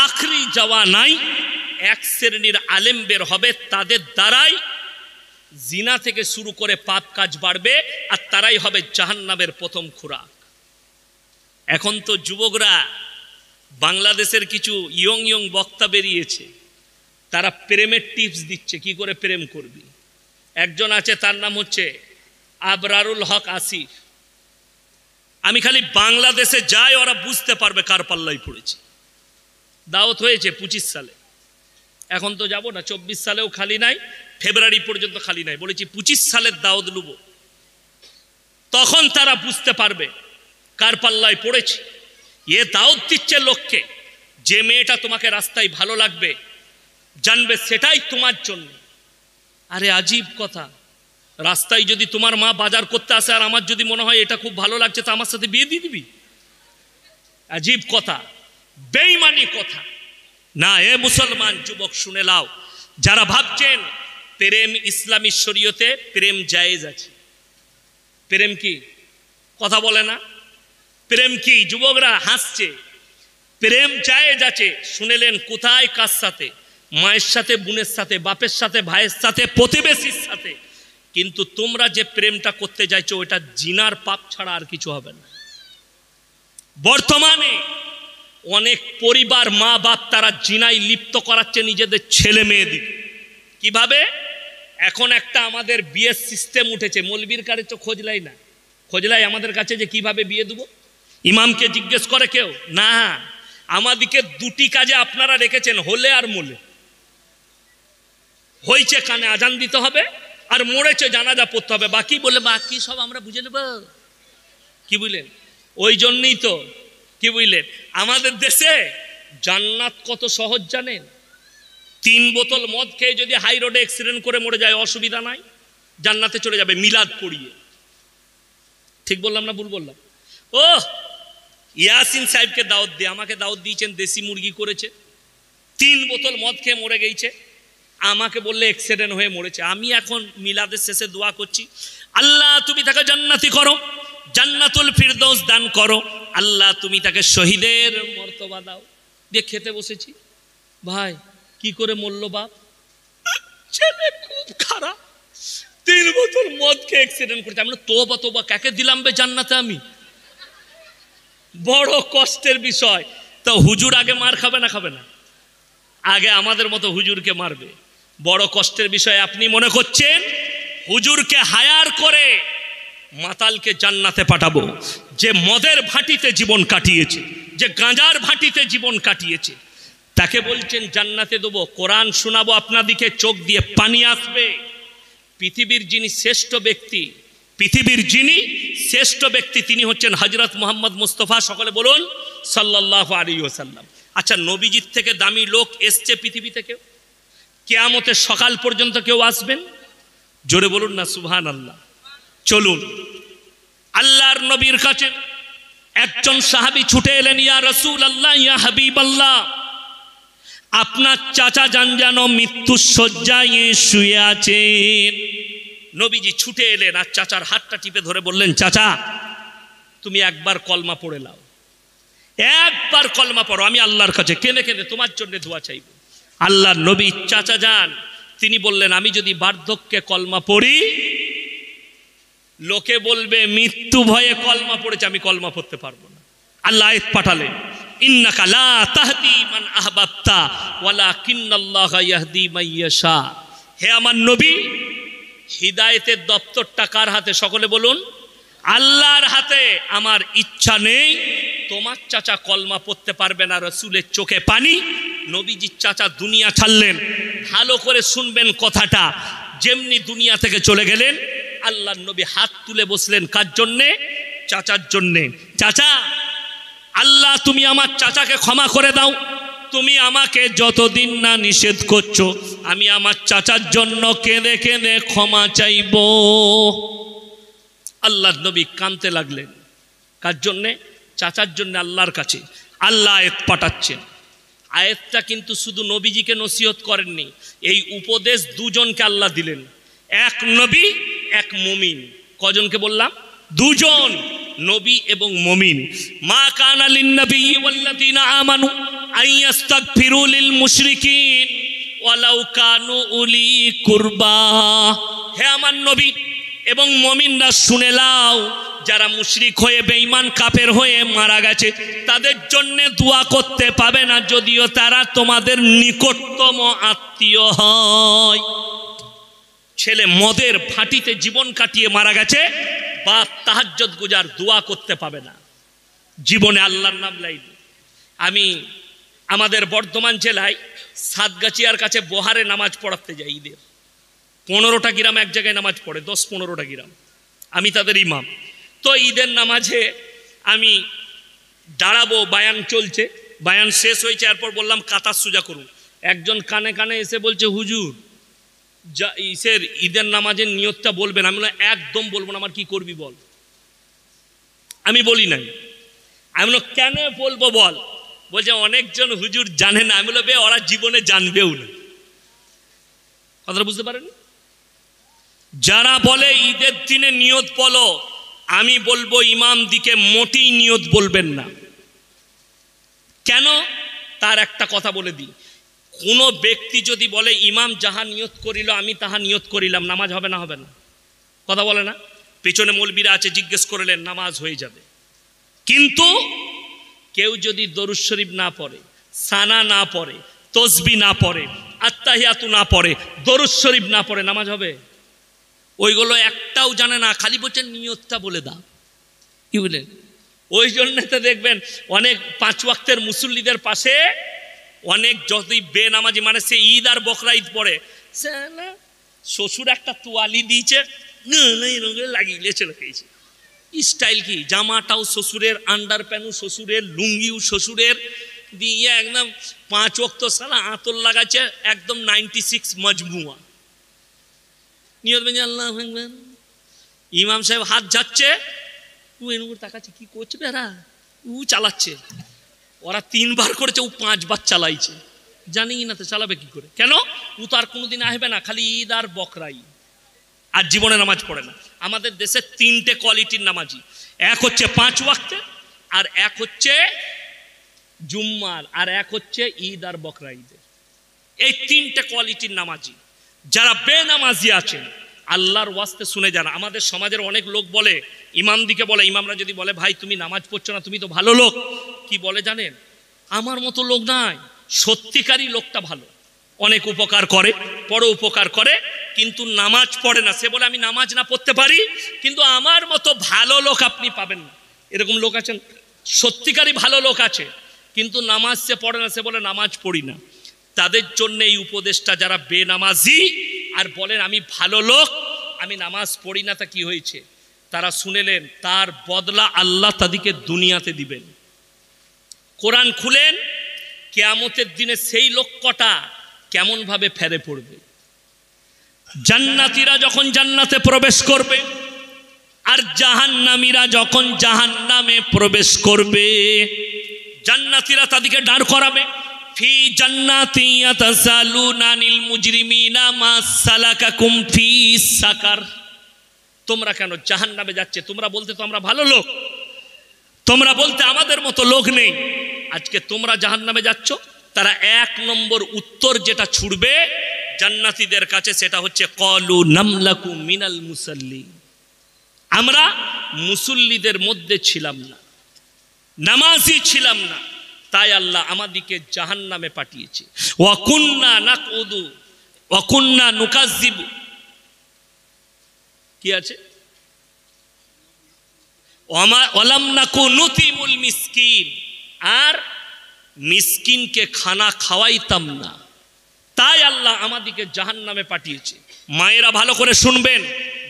আখরি যাওয়া নাই, এক শ্রেণীর আলেম বের হবে, তাদের দ্বারাই জিনা থেকে শুরু করে পাপ কাজ বাড়বে, আর তারাই হবে জাহান্নামের প্রথম খোরাক। এখন তো যুবকরা, বাংলাদেশের কিছু ইয়ং বক্তা বেরিয়েছে, তারা প্রেমের টিপস দিচ্ছে, কি করে প্রেম করবি। একজন আছে, তার নাম হচ্ছে আবরারুল হক আসিফ। আমি খালি বাংলাদেশে যাই, ওরা বুঝতে পারবে কার পাল্লাই পড়েছে। দাওয়াত হয়েছে 25 সালে, এখন তো যাব না, 24 সালেও খালি নাই, ফেব্রুয়ারি পর্যন্ত খালি নাই। বলেছি 25 সালের দাওয়াত লুবো, তখন তারা বুঝতে পারবে কার পাল্লায় পড়েছে। এ দাওয়াত দিচ্ছে লোককে, যে মেয়েটা তোমাকে রাস্তায় ভালো লাগবে, জানবে সেটাই তোমার জন্য। আরে আজীব কথা, রাস্তায় যদি তোমার মা বাজার করতে আসে আর আমার যদি মনে হয় এটা খুব ভালো লাগছে, তো আমার সাথে বিয়ে দিয়ে দিবি? আজীব কথা, বেঈমানি কথা না। এ মুসলমান যুবক শুনে লাও, যারা ভাবছেন প্রেম ইসলামী শরীয়তে প্রেম জায়েজ আছে। প্রেম কি? কথা বলে না। প্রেম কি? যুবকরা হাসছে। প্রেম জায়েজ আছে, শুনেলেন কোথায়? কার সাথে? মায়ের সাথে, বোনের সাথে, বাপের সাথে, ভাইয়ের সাথে, প্রতিবেশীর সাথে। কিন্তু তোমরা যে প্রেমটা করতে চাইছো, ওটা জিনার পাপ ছাড়া আর কিছু হবে না। বর্তমানে অনেক পরিবার, মা বাপ, তারা জিনায় লিপ্ত করাচ্ছে নিজেদের ছেলে মেয়েদের। কিভাবে? এখন একটা আমাদের বিয়ের সিস্টেম উঠেছে, মৌলবীর কাছে তো খোঁজলাই না, খোঁজলাই আমাদের কাছে যে কিভাবে বিয়ে দেবো। ইমামকে জিজ্ঞেস করে কেউ না। আমাদিকে দুটি কাজে আপনারা রেখেছেন, হলে আর মোলে। হয়েছে কানে আজান দিতে হবে, আর মরেছে জানাজা পড়তে হবে, বাকি বলে বাকি সব আমরা বুঝে নেব। কি বুঝলেন? ওই জন্যই তো, কি বুঝলেন, আমাদের দেশে জান্নাত কত সহজ জানেন? 3 বোতল মদ খেয়ে যদি হাই রোডে অ্যাক্সিডেন্ট করে মরে যায়, অসুবিধা নাই, জান্নাতে চলে যাবে মিলাদ পড়িয়ে। ঠিক বললাম না ভুল বললাম? ও ইয়াসিন সাহেবকে দাওয়াত দিয়ে, আমাকে দাওয়াত দিয়েছেন, দেশি মুরগি করেছে, 3 বোতল মদ খেয়ে মরে গেছে। আমাকে বললে অ্যাক্সিডেন্ট হয়ে মরেছে। আমি এখন মিলাদের শেষে দোয়া করছি, আল্লাহ তুমি তাকে জান্নাতি করো, জান্নাতুল ফিরদৌস দান করো, আল্লাহ তুমি তাকে শহীদের মর্তবা দাও। দিয়ে খেতে বসেছি, ভাই কি করে মরল বাপ? ছেলে খুব খারাপ, 3 বোতল মদ খেয়ে অ্যাক্সিডেন্ট করেছে। আমি তোবা তোবা, কাকে দিলাম বে জান্নাতে আমি? বড় কষ্টের বিষয়। তো হুজুর আগে মার খাবে না? খাবে না? আগে আমাদের মতো হুজুরকে মারবে। বড় কষ্টের বিষয়। আপনি মনে করছেন হুজুরকে হায়ার করে মাতালকে জান্নাতে পাঠাবো? যে মদের ভাটিতে জীবন কাটিয়েছে, যে গাঁজার ভাটিতে জীবন কাটিয়েছে, তাকে বলছেন জান্নাতে দেবো? কোরআন শোনাবো আপনাদিকে, চোখ দিয়ে পানি আসবে। পৃথিবীর যিনি শ্রেষ্ঠ ব্যক্তি, পৃথিবীর যিনি শ্রেষ্ঠ ব্যক্তি, তিনি হচ্ছেন হযরত মুহাম্মদ মুস্তাফা, সকলে বলুন সাল্লাল্লাহু আলাইহি ওয়াসাল্লাম। আচ্ছা, নবীজির থেকে দামি লোক এসছে পৃথিবী থেকে? কিয়ামতের সকাল পর্যন্ত কেউ আসবেন? জোরে বলুন না সুবহানাল্লাহ। চলুন আল্লাহর নবীর কাছে একজন সাহাবী ছুটে এলেন, ইয়া রাসূলুল্লাহ, ইয়া হাবিবাল্লাহ, আপনার চাচা যান যেন মৃত্যুর শয্যায় শুয়ে আছেন। নবীজি ছুটে এলেন আর চাচার হাতটা টিপে ধরে বললেন, চাচা তুমি একবার কলমা পড়ে নাও, একবার কলমা পড়ো, আমি আল্লাহর কাছে কেঁদে কেঁদে তোমার জন্য দোয়া চাইব। আল্লাহর নবী চাচা যান, তিনি বললেন, আমি যদি বার্ধক্যে কলমা পড়ি, লোকে বলবে মৃত্যু ভয়ে কলমা পড়েছে, আমি কলমা পড়তে পারবো না। আল্লাহ আয়াত পাঠালেন, ইন্নাকা লা তাহদি মান আহবাবতা ওয়ালাকিন্নাল্লাহা ইয়াহদি মান ইয়াশা। হে আমার নবী, হিদায়েতের দপ্তরটা কার হাতে? সকলে বলুন আল্লাহর হাতে। আমার ইচ্ছা নেই তোমার চাচা কলমা পড়তে পারবে না। রাসূলের চোখে পানি। নবীজির চাচা দুনিয়া ছাড়লেন। ভালো করে শুনবেন কথাটা। যেমনি দুনিয়া থেকে চলে গেলেন, আল্লাহর নবী হাত তুলে বসলেন। কার জন্যে? চাচার জন্যে। চাচা, আল্লাহ তুমি আমার চাচাকে ক্ষমা করে দাও। তুমি আমাকে যতদিন না নিষেধ করছো, আমি আমার চাচার জন্য কেঁদে কেঁদে ক্ষমা চাইব। আল্লাহর নবী কাঁদতে লাগলেন। কার জন্যে? চাচার জন্য, আল্লাহর কাছে। আল্লাহ আয়াত পাঠাচ্ছেন। আয়াতটা কিন্তু শুধু নবীজিকে নসিহত করেননি, এই উপদেশ দুজনকে আল্লাহ দিলেন, এক নবী, এক মুমিন। কজনকে বললাম? দুজন, নবী এবং মুমিন। মা কানা লিন নবী ওয়াল্লাযিনা আমানু আইয়াস্তাগফিরু লিল মুশরিকিন ওয়ালাউ কানু উলি কুরবা। হে আমার নবী, এবং মুমিনরা শুনে লাও, যারা মুশরিক হয়ে বেঈমান কাফের হয়ে মারা গেছে তাদের জন্য দোয়া করতে পাবে না, যদিও তারা তোমাদের নিকটতম আত্মীয় হয়। ছেলে মদের ভাটিতে জীবন কাটিয়ে মারা গেছে, বাপ তাহাজ্জুদ গুজার, দোয়া করতে পাবে না, জীবনে আল্লাহর নাম লাইনি। আমি আমাদের বর্ধমান জেলায় সাতগাছিয়ার কাছে বহারে নামাজ পড়াতে যাই, ঈদের 15টা গ্রাম এক জায়গায় নামাজ পড়ে, 10-15টা গ্রাম, আমি তাদের ইমাম। তো ঈদের নামাজে আমি দাঁড়াবো, বায়ান চলছে, বায়ান শেষ হয়েছে, এরপর বললাম কাতার সোজা করুন। একজন কানে কানে এসে বলছে, হুজুর যা ইসের ঈদের নামাজের নিয়তটা বলবেন। আমি বললাম একদম বলবো না, আমার কি করবি বল। আমি বলি নাই। আমি বললাম কেন বলবো বল। বলছে অনেকজন হুজুর জানে না। আমি বললাম বে ওরা জীবনে জানবেও না। কথাটা বুঝতে পারেন? যারা বলে ঈদের দিনে নিয়ত বলো, আমি বলবো ইমাম দিকে মোটেই নিয়ত বলবেন না। কেন? তার একটা কথা বলে দিই, কোনো ব্যক্তি যদি বলে ইমাম যাহা নিয়ত করিল আমি তাহা নিয়ত করিলাম, নামাজ হবে না? হবে না? কথা বলে না? পেছনে মৌলবীরা আছে, জিজ্ঞেস করলেন, নামাজ হয়ে যাবে। কিন্তু কেউ যদি দরুদ শরীফ না পড়ে, সানা না পড়ে, তসবি না পড়ে, আত্তাহিয়াতু না পড়ে, দরুদ শরীফ না পড়ে, নামাজ হবে? ওইগুলো একটাও জানে না, খালি বলছেন নিয়তটা বলে দাও। কি বলেন? ওই জন্য তো দেখবেন অনেক 5 ওয়াক্তের মুসল্লিদের পাশে অনেক যদি বেনামাজি, মানে সে ঈদ আর বকরা ঈদ পড়ে, সে না শ্বশুর একটা তোয়ালি দিয়েছে, লাগিয়ে চলে গেছে। স্টাইল কি, জামাটাও শ্বশুরের, আন্ডার প্যান্টও শ্বশুরের, লুঙ্গিও শ্বশুরের, দিয়ে একদম 5 ওয়াক্ত সালা আতর লাগাচ্ছে, একদম 96 মজমুয়া। নিয়ত বেঁধে আল্লাহ আকবার, ইমাম সাহেব হাত যাচ্ছে, ও এরকম তাকাচ্ছে, কি করছে বেড়া, ও চালাচ্ছে। ওরা 3 বার করেছে, ও 5 বার চালাইছে। জানি না তো চালাবে কি করে। কেন? ও তো আর কোনোদিন আসবে না, খালি ঈদ আর বকরাই, আর জীবনে নামাজ পড়ে না। আমাদের দেশে 3টে কোয়ালিটির নামাজি, এক হচ্ছে 5 ওয়াক্তের, আর এক হচ্ছে জুম্মার, আর এক হচ্ছে ঈদ আর বকরা ঈদের। এই 3টে কোয়ালিটির নামাজি। যারা বেনামাজি আছেন, আল্লাহর ওয়াস্তে শুনে যান। আমাদের সমাজের অনেক লোক বলে, ইমাম দিকে বলে, ইমামরা যদি বলে ভাই তুমি নামাজ পড়ছো না, তুমি তো ভালো লোক, কি বলে জানেন? আমার মতো লোক নাই, সত্যিকারই লোকটা ভালো, অনেক উপকার করে, বড় উপকার করে, কিন্তু নামাজ পড়ে না। সে বলে আমি নামাজ না পড়তে পারি, কিন্তু আমার মতো ভালো লোক আপনি পাবেন না। এরকম লোক আছেন, সত্যিকারই ভালো লোক আছে, কিন্তু নামাজ সে পড়ে না, সে বলে নামাজ পড়ি না। তাদের জন্য এই উপদেশটা, যারা বেনামাজি আর বলেন আমি ভালো লোক, আমি নামাজ পড়ি না, তা কি হয়েছে? তারা শুনেলেন, তার বদলা আল্লাহ তাদেরকে দুনিয়াতে দিবেন। কোরআন খুলেন, কিয়ামতের দিনে সেই লোক কটা কেমন ভাবে ফেরে পড়বে। জান্নাতীরা যখন জান্নাতে প্রবেশ করবে, আর জাহান্নামীরা যখন জাহান্নামে প্রবেশ করবে, জান্নাতীরা তাদেরকে দাঁড় করাবে, ফি জান্নাতি ইয়াতাসালুনা আনিল মুজরিমিনা মা সালাকাকুম ফি সাকার। তোমরা কেন জাহান্নামে যাচ্ছে? তোমরা বলতে তো আমরা ভালো লোক, তোমরা বলতে আমাদের মতো লোক নেই, আজকে তোমরা জাহান্নামে যাচ্ছ। তারা 1 নম্বর উত্তর যেটা ছুড়বে জান্নাতীদের কাছে, সেটা হচ্ছে ক্বালু নামলাকু মিনাল মুসাল্লি, আমরা মুসল্লিদের মধ্যে ছিলাম না, নামাজি ছিলাম না, তাই আল্লাহ আমাদেরকে জাহান্নামে পাঠিয়েছে। ওয়া কুন্না নাকুদু ওয়া কুন্না নুকাজ্জিবু, কি আছে, ওয়ালাম নাকু নুতিমুল মিসকিন, আর মিসকিনকে খানা খাওয়াইতাম না, তাই আল্লাহ আমাদেরকে জাহান্নামে পাঠিয়েছে। মায়েরা ভালো করে শুনবেন,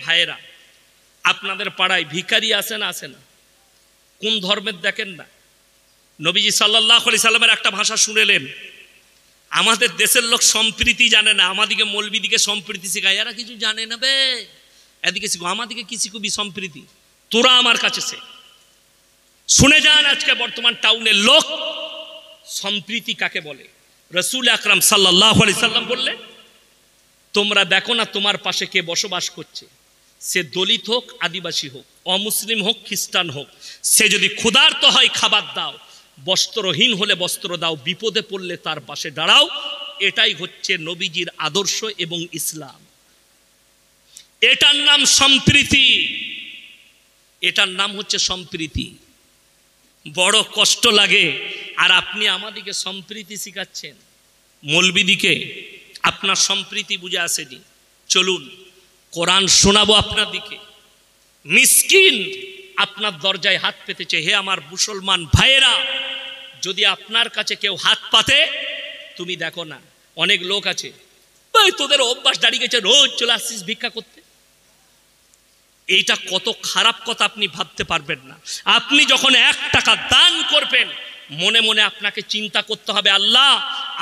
ভাইয়েরা, আপনাদের পাড়ায় ভিখারি আসে না? আসে না? কোন ধর্মের দেখেন না? নবীজি সাল্লাল্লাহু আলাইহি সাল্লামের একটা ভাষা শুনেলেন, আমাদের দেশের লোক সম্প্রীতি জানে না, আমাদিকে মৌলবীদিকে সম্প্রীতি শেখায়, এরা কিছু জানে না বে, এদিকে শিখো, আমাদিকে কি শিখবি সম্প্রীতি, তোরা আমার কাছে সে শুনে যান। আজকে বর্তমান টাউনের লোক সম্প্রীতি কাকে বলে? রাসূল আকরাম সাল্লাল্লাহু আলাইহি সাল্লাম বললেন, তোমরা দেখো না তোমার পাশে কে বসবাস করছে, সে দলিত হোক, আদিবাসী হোক, অমুসলিম হোক, খ্রিস্টান হোক, সে যদি ক্ষুধার্ত হয় খাবার দাও, বস্ত্রহীন হলে বস্ত্র দাও, বিপদে পড়লে তার পাশে দাঁড়াও। এটাই হচ্ছে নবীজির আদর্শ এবং ইসলাম। এটার নাম সম্প্রীতি, এটার নাম হচ্ছে সম্প্রীতি। বড় কষ্ট লাগে। আর আপনি আমাদিকে সম্প্রীতি শিখাচ্ছেন, মৌলবিদিকে। আপনার সম্প্রীতি বুঝে আসেনি। চলুন কোরআন শোনাবো আপনাদিকে। মিসকিন আপনার দরজায় হাত পেতেছে। হে আমার মুসলমান ভাইয়েরা, যদি আপনার কাছে কেউ হাত পাতে, তুমি দেখো না, অনেক লোক আছে তোদের অভ্যাস দাঁড়িয়ে গেছে, রোজ চলে আসছিস ভিক্ষা করতে। এইটা কত খারাপ কথা আপনি ভাবতে পারবেন না। আপনি যখন 1 টাকা দান করবেন, মনে মনে আপনাকে চিন্তা করতে হবে, আল্লাহ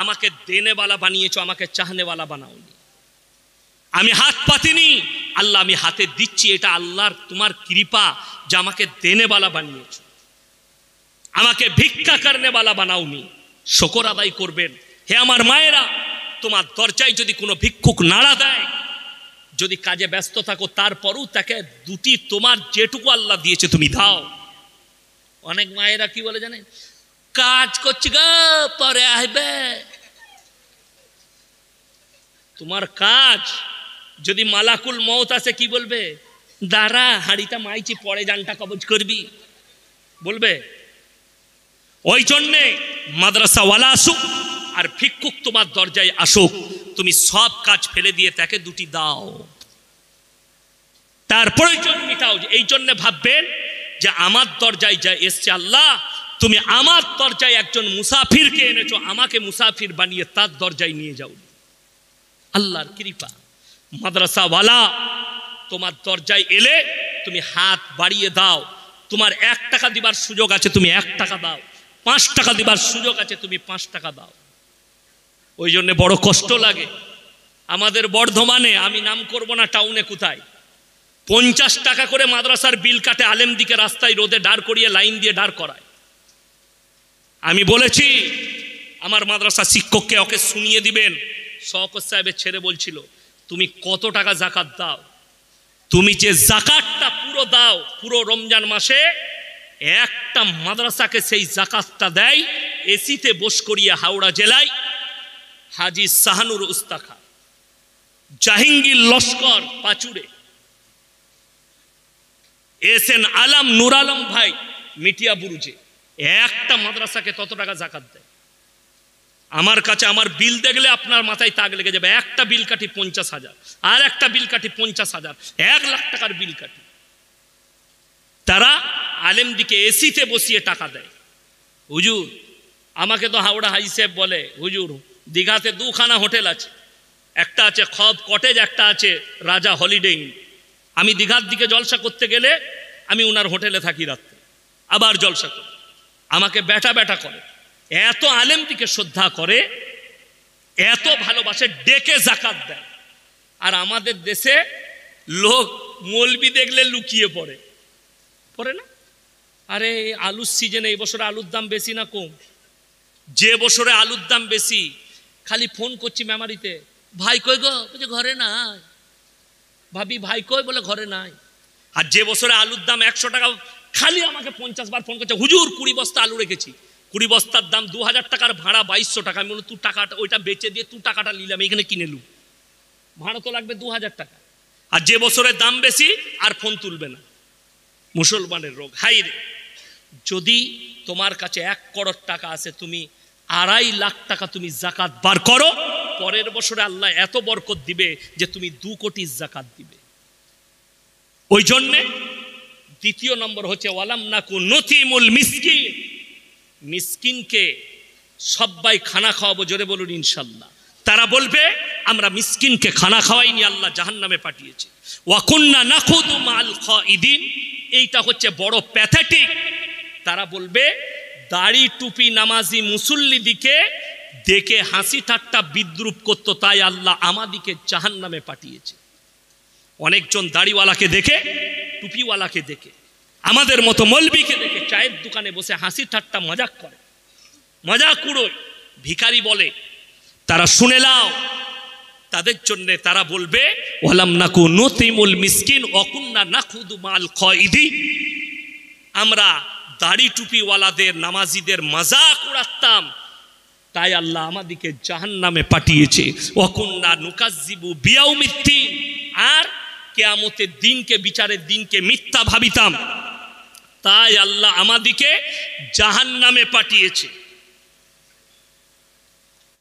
আমাকে দেনেওয়ালা বানিয়েছো, আমাকে চাহনেওয়ালা বানাওনি। আমি হাত পাতিনি, আল্লাহ আমি হাতে দিচ্ছি, এটা আল্লাহর তোমার কৃপা যে আমাকে দেনেওয়ালা বানিয়েছো, আমাকে ভিক্ষা করনেওয়ালা বানাওনি। শুকর আদায় করবেন। হে আমার মায়েরা, তোমার দরজায় যদি কোনো ভিক্ষুক নাড়া দেয়, যদি কাজে ব্যস্ত থাকো, তারপরও তাকে দুটি তোমার যেটুকু আল্লাহ দিয়েছে তুমি দাও। অনেক মায়েরা কি বলে জানেন, কাজ করছি গো, পরে আসবে। তোমার কাজ যদি মালাকুল মউত আসে, কি বলবে? দাঁড়া, হাড়িটা মাইছি, পরে জানটা কবজ করবি, বলবে? ওই জন্যে মাদ্রাসাওয়ালা আসুক আর ভিক্ষুক তোমার দরজায় আসুক, তুমি সব কাজ ফেলে দিয়ে তাকে দুটি দাও, তার প্রয়োজন মিটাও। এই জন্য ভাববেন যে আমার দরজায় যা এসছে, আল্লাহ তুমি আমার দরজায় একজন মুসাফিরকে এনেছো, আমাকে মুসাফির বানিয়ে তার দরজায় নিয়ে যাও। আল্লাহর কৃপা। মাদ্রাসাওয়ালা তোমার দরজায় এলে তুমি হাত বাড়িয়ে দাও। তোমার 1 টাকা দিবার সুযোগ আছে, তুমি 1 টাকা দাও। 5 টাকা দিবার সুযোগ আছে, তুমি 5 টাকা দাও। ওই জন্য বড় কষ্ট লাগে। আমাদের বর্ধমানে, আমি নাম করব না টাউনে কোথায়, 50 টাকা করে মাদ্রাসার বিল কাটে, আলেম দিকে রাস্তায় রোদে দাঁড় করিয়ে লাইন দিয়ে দাঁড় করায়। আমি বলেছি আমার মাদ্রাসা শিক্ষককে, ওকে শুনিয়ে দিবেন। শওকত সাহেবের ছেলে বলছিল, তুমি কত টাকা জাকাত দাও? তুমি যে জাকাতটা পুরো দাও, পুরো রমজান মাসে একটা মাদ্রাসাকে সেই জাকাতটা দেয় এসিতে বস করিয়ে হাওড়া জেলায় হাজি শাহানুর উস্তাখা, জাহাঙ্গীর লস্কর পাচুরে, এসএন আলম নুর আলম ভাই মিটিয়া বুরুজে, একটা মাদ্রাসাকে তত টাকা জাকাত দেয়। আমার কাছে আমার বিল দেখলে আপনার মাথায় তাক লেগে যাবে। একটা বিল কাটি 50,000, আর একটা বিল কাটি 50,000, 1 লাখ টাকার বিল কাটি। তারা আলেম দিকে এসিতে বসিয়ে টাকা দেয়। হুজুর, আমাকে তো হাওড়া হাই সাহেব বলে, হুজুর দীঘাতে 2খানা হোটেল আছে, একটা আছে খব কটেজ, একটা আছে রাজা হলিডে ইন। আমি দীঘার দিকে জলসা করতে গেলে আমি ওনার হোটেলে থাকি রাত্রে, আবার জলসা করি। আমাকে ব্যাটা ব্যাটা করে, এত আলেম দিকে শ্রদ্ধা করে, এত ভালোবাসে, ডেকে জাকাত দেয়। আর আমাদের দেশে লোক মৌলবি দেখলে লুকিয়ে পড়ে, পড়ে না? আরে আলুর সিজনে এই বছরে আলুর দাম বেশি না কম? যে বছরে আলুর দাম বেশি, খালি ফোন করছি মেমারিতে, ভাই কই গো? বলছে ঘরে নাই। ভাবি ভাই কই? বলে ঘরে নাই। আর যে বছরে আলুর দাম 100 টাকা, খালি আমাকে 50 বার ফোন করছে, হুজুর 20 বস্তা আলু রেখেছি, 20 বস্তার দাম 2000 টাকার ভাড়া 2200 টাকা। আমি বললাম তুই টাকাটা ওইটা বেচে দিয়ে তুই টাকাটা নিলাম, এখানে কিনে লু, ভাড়া তো লাগবে 2000 টাকা। আর যে বছরের দাম বেশি আর ফোন তুলবে না। মুসলমানের রোগ। হাই রে, যদি তোমার কাছে 1 করোড় টাকা আছে, তুমি 2.5 লাখ টাকা তুমি জাকাত বার করো, পরের বছরে আল্লাহ এত বরকত দিবে যে তুমি 2 কোটি জাকাত দিবে। ওই জন্যে দ্বিতীয় নম্বর হচ্ছে ওয়ালাম নাকু নতিমুল মিসকিন। মিসকিনকে সবাই খানা খাওয়াবো, জোরে বলুন ইনশাল্লাহ। তারা বলবে আমরা মিসকিনকে খানা খাওয়াইনি, আল্লাহ জাহান্নামে পাঠিয়েছে। ওয়া কুন্না নাখুদু মাল খাইদিন। এইটা হচ্ছে বড় প্যাথেটিক। তারা বলবে দাড়ি টুপি নামাজি মুসল্লি দিকে দেখে হাসি ঠাট্টা বিদ্রুপ করতো, তাই আল্লাহ আমাদিকে জাহান্নামে পাঠিয়েছে। অনেকজন দাড়িওয়ালাকে দেখে, টুপিওয়ালাকে দেখে, আমাদের মতো মৌলবীকে দেখে চায়ের দোকানে বসে হাসি ঠাট্টা মজাক করে, মজাক উড়োয়, ভিখারি বলে। তারা শুনে নাও, তাদের জন্য তারা বলবে ওয়ালাম নাকু নতিমুল মিসকিন ওয়া কুন্না নাখুদু মাল খাইদিন। আমরা দাড়ি টুপিওয়ালাদের, নামাজিদের মজাক উড়াতাম, তাই আল্লাহ আমাদিকে জাহান্নামে পাঠিয়েছে। ওয়া কুন্না নুকাজ্জিবু বিয়াউমিদ্দিন। আর কিয়ামতের দিনকে, বিচারের দিনকে মিথ্যা ভাবিতাম, তাই আল্লাহ আমাদিকে জাহান্নামে পাঠিয়েছে।